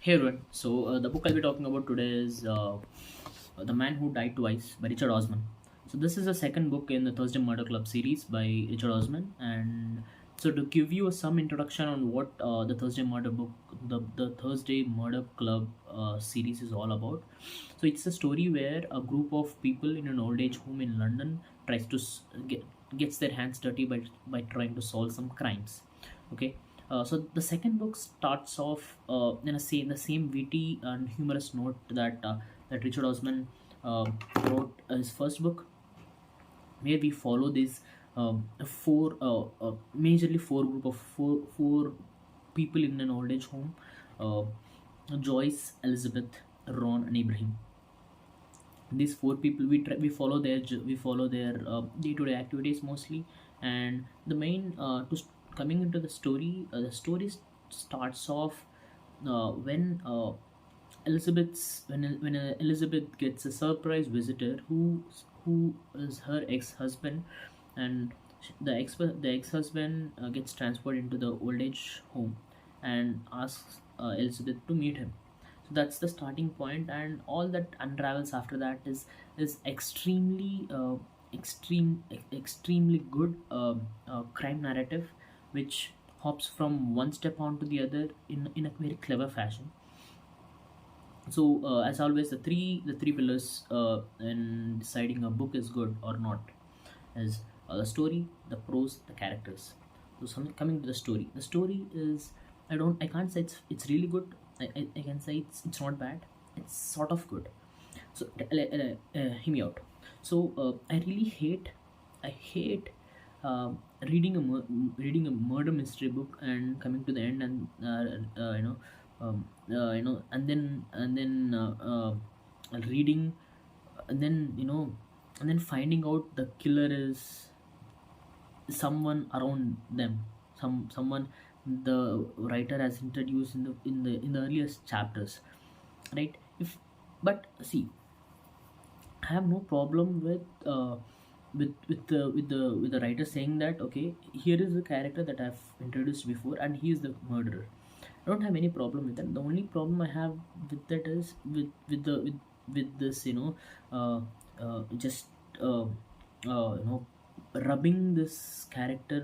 Hey everyone. The book I'll be talking about today is The Man Who Died Twice by Richard Osman. So this is the second book in the Thursday Murder Club series by Richard Osman. And so to give you some introduction on what the Thursday Murder book, the Thursday Murder Club series is all about. So it's a story where a group of people in an old age home in London tries to gets their hands dirty by trying to solve some crimes. Okay, so the second book starts off in the same witty and humorous note that Richard Osman wrote his first book, where we follow these majorly four group of four people in an old age home: uh, Joyce, Elizabeth, Ron, and Ibrahim. These four people we follow we follow their day-to-day activities mostly, and the main coming into the story starts off when Elizabeth gets a surprise visitor who is her ex-husband, and the ex-husband gets transferred into the old age home and asks Elizabeth to meet him. So that's the starting point, and all that unravels after that is extremely good crime narrative, which hops from one step on to the other in a very clever fashion. So as always, the three pillars in deciding a book is good or not is the story, the prose, the characters. So coming to the story is, I can't say it's really good. I can say it's not bad. It's sort of good. So hear me out. So I hate reading a murder mystery book and coming to the end, and reading, and then and then finding out the killer is someone around them, someone the writer has introduced in the earliest chapters, right? If But see, I have no problem with the writer saying that, okay, here is the character that I've introduced before, and he is the murderer. I don't have any problem with that. The only problem I have with that is with this, uh, just rubbing this character,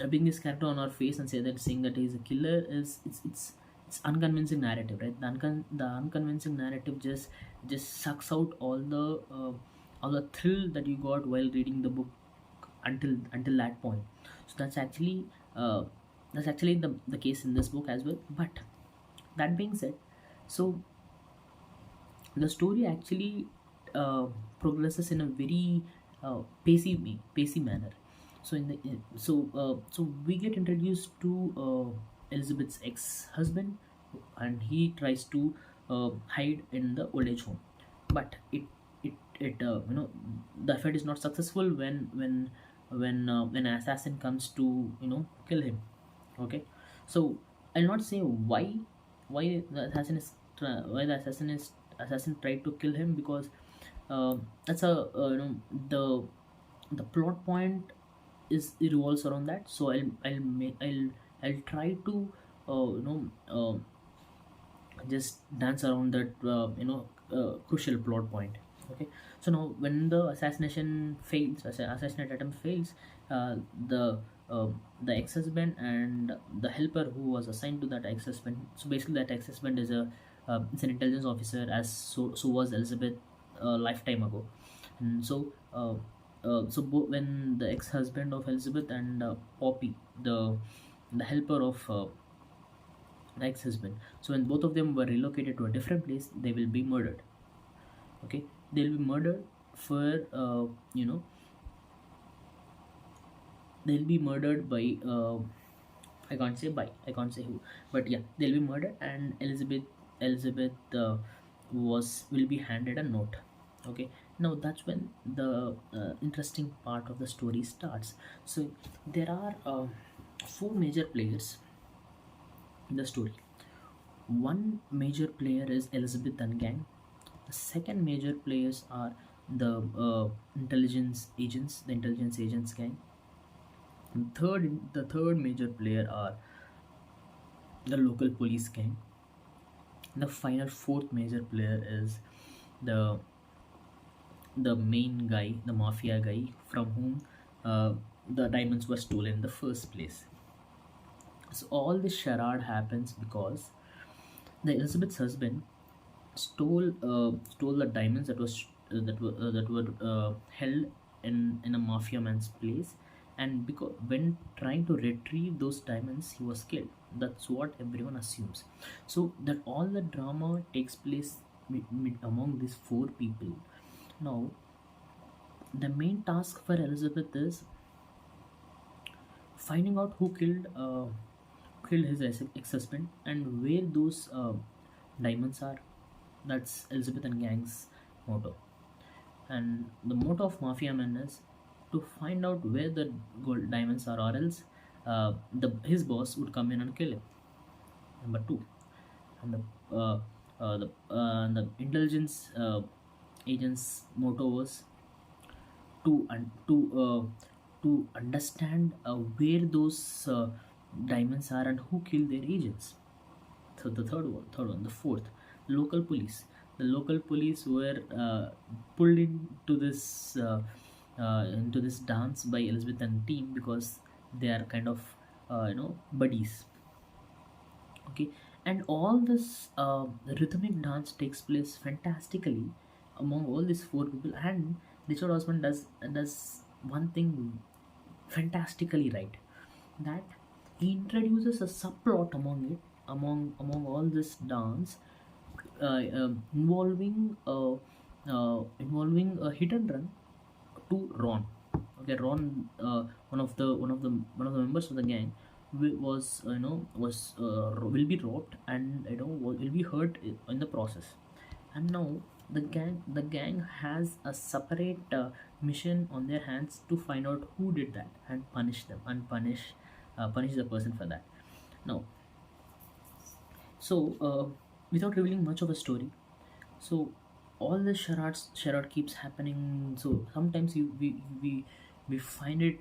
rubbing this character on our face and saying that he's a killer is it's unconvincing narrative, right? The unconvincing narrative just sucks out all the thrill that you got while reading the book until that point. So uh, that's actually the case in this book as well. But that being said, so the story actually progresses in a very pacey manner. So so we get introduced to Elizabeth's ex-husband, and he tries to hide in the old age home, but it the effort is not successful when an assassin comes to kill him. Okay, so I'll not say why the assassin is why the assassin tried to kill him, because that's a the plot point is, it revolves around that. So I'll try to just dance around that crucial plot point. Okay, so now when the assassinate attempt fails, uh, the uh, the ex-husband and the helper who was assigned to that ex-husband, so basically that ex-husband is a it's an intelligence officer, as so was Elizabeth a lifetime ago. And so when the ex-husband of Elizabeth and Poppy, the helper of the ex-husband, so when both of them were relocated to a different place, they will be murdered. Okay, they'll be murdered for they'll be murdered by I can't say who, but yeah, they'll be murdered, and Elizabeth was will be handed a note. Okay, now that's when the interesting part of the story starts. So there are four major players in the story. One major player is Elizabeth and gang. The second major players are the intelligence agents gang. And the third major player are the local police gang. The final fourth major player is the the main guy, the mafia guy from whom the diamonds were stolen in the first place. So all this charade happens because the Elizabeth's husband stole the diamonds that were held in a mafia man's place, and because when trying to retrieve those diamonds, he was killed. That's what everyone assumes. So that all the drama takes place among these four people. Now, the main task for Elizabeth is finding out who killed his ex-husband and where those diamonds are. That's Elizabeth and gang's motto. And the motto of Mafia Men is to find out where the gold diamonds are, or else the his boss would come in and kill him. Number two, and the intelligence agent's motto was to un- to understand where those diamonds are and who killed their agents. So the third one, the fourth, local police. The local police were pulled into this dance by Elizabeth and team because they are kind of buddies. Okay, and all this rhythmic dance takes place fantastically among all these four people, and Richard Osman does one thing fantastically right, that he introduces a subplot among all this dance, involving a hit and run to Ron. Okay, Ron, one of the members of the gang, was will be robbed and will be hurt in the process. And now the gang has a separate mission on their hands to find out who did that and punish them and punish the person for that. Now, so without revealing much of a story, so all the charade keeps happening. So sometimes we find it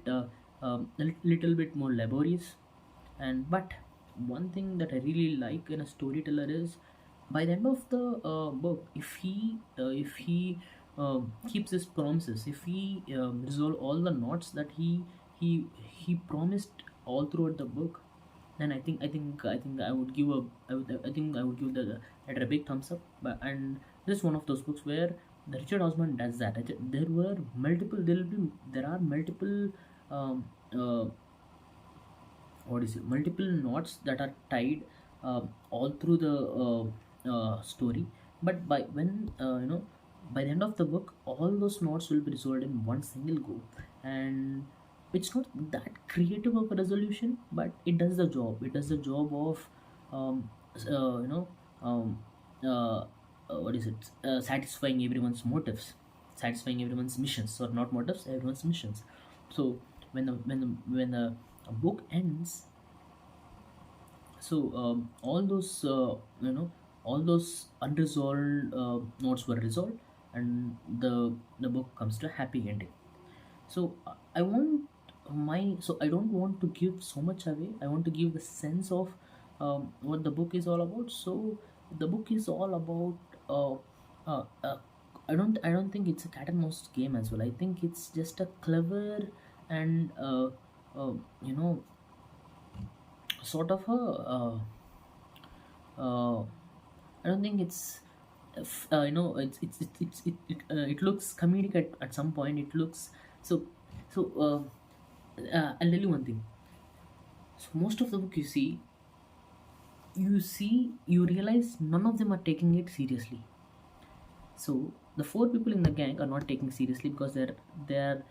little bit more laborious, and but one thing that I really like in a storyteller is, by the end of the book, if he keeps his promises, if he resolve all the knots that he promised all throughout the book, then I think I would give a I think I would give a big thumbs up. But and this is one of those books where the Richard Osman does that. There are multiple um, uh, what is it, multiple knots that are tied all through the story. But by the end of the book, all those knots will be resolved in one single go. And it's not that creative of a resolution, but it does the job of um, you know um, uh, what is it, satisfying everyone's missions, or not motives, everyone's missions. So when the book ends, so all those unresolved notes were resolved, and the book comes to a happy ending. So I don't want to give so much away. I want to give the sense of what the book is all about. So the book is all about I don't think it's a cat and mouse game as well. I think it's just a clever and uh, you know sort of a uh, I don't think it's it looks comedic at some point. It looks so so. I'll tell you one thing. So most of the book you realize none of them are taking it seriously. So the four people in the gang are not taking seriously because they're they're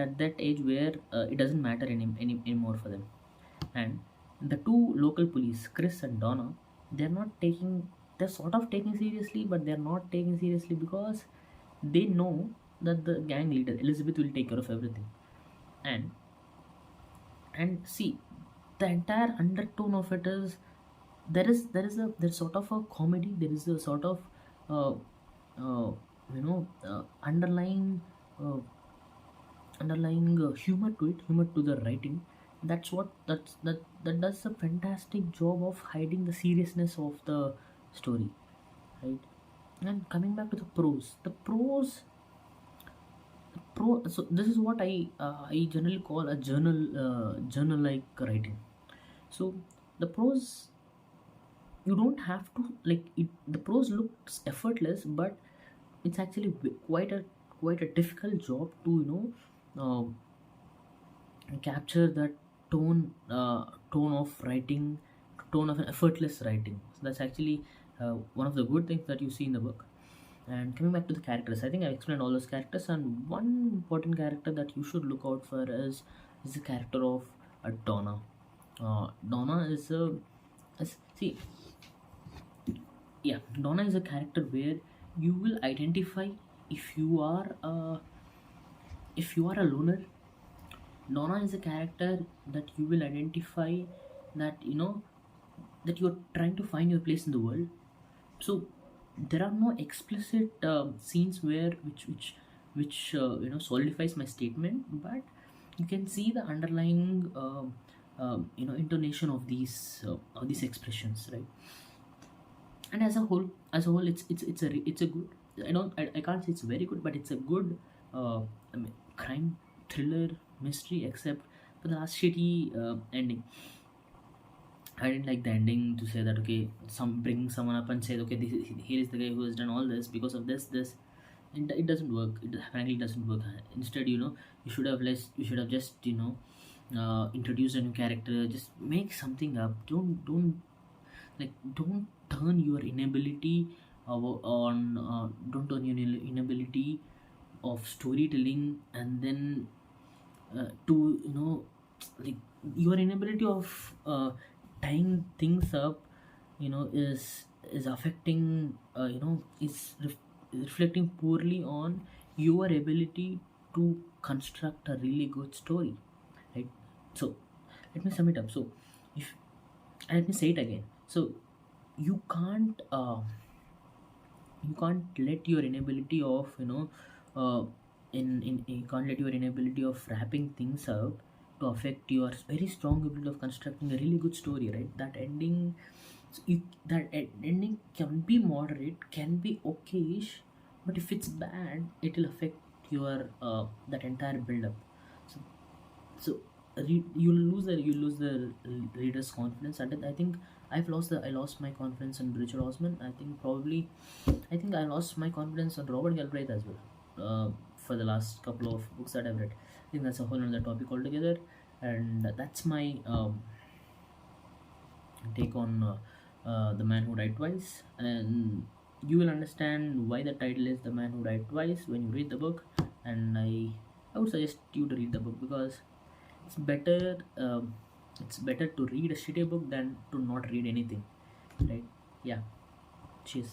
at that age where it doesn't matter anymore for them. And the two local police, Chris and Donna, they're not taking they're sort of taking seriously, but they're not taking seriously because they know that the gang leader Elizabeth will take care of everything. And see, the entire undertone of it is, there's sort of a comedy, there is a sort of uh, underlying uh, humor to it, humor to the writing. That does a fantastic job of hiding the seriousness of the story. right? And coming back to the prose, so this is what I generally call a journal like writing. So the prose, you don't have to like it, the prose looks effortless, but it's actually quite a difficult job to capture that tone of writing, tone of an effortless writing. So that's actually one of the good things that you see in the book. And coming back to the characters, I think I explained all those characters, and one important character that you should look out for is the character of Donna. Donna is a see, yeah, Donna is a character where you will identify if you are a loner. Donna is a character that you will identify, that that you're trying to find your place in the world. So there are no explicit scenes where which solidifies my statement, but you can see the underlying intonation of these expressions, right? And as a whole, it's a good, I can't say it's very good, but it's a good I mean, crime thriller mystery, except for the last shitty ending. I didn't like the ending to say that, okay, some bring someone up and say, okay, here is the guy who has done all this because of this. It doesn't work. It frankly doesn't work. Instead, you should have just introduced a new character. Just make something up. Don't turn your inability don't turn your inability of storytelling, and then to like your inability of tying things up is affecting reflecting poorly on your ability to construct a really good story, right? So let me sum it up. So if let me say it again. So you can't let your inability of you can't let your inability of wrapping things up to affect your very strong ability of constructing a really good story, right? That ending, so ending can be moderate, can be okayish, but if it's bad, it will affect your that entire build up. So you lose the reader's confidence, and I think I lost my confidence in Richard Osman. I think I lost my confidence on Robert Galbraith as well, for the last couple of books that I've read. I think that's a whole other topic altogether, and that's my take on The Man Who Died Twice. And you will understand why the title is The Man Who Died Twice when you read the book. And I would suggest you to read the book, because it's better it's better to read a shitty book than to not read anything, right? Yeah. Cheers.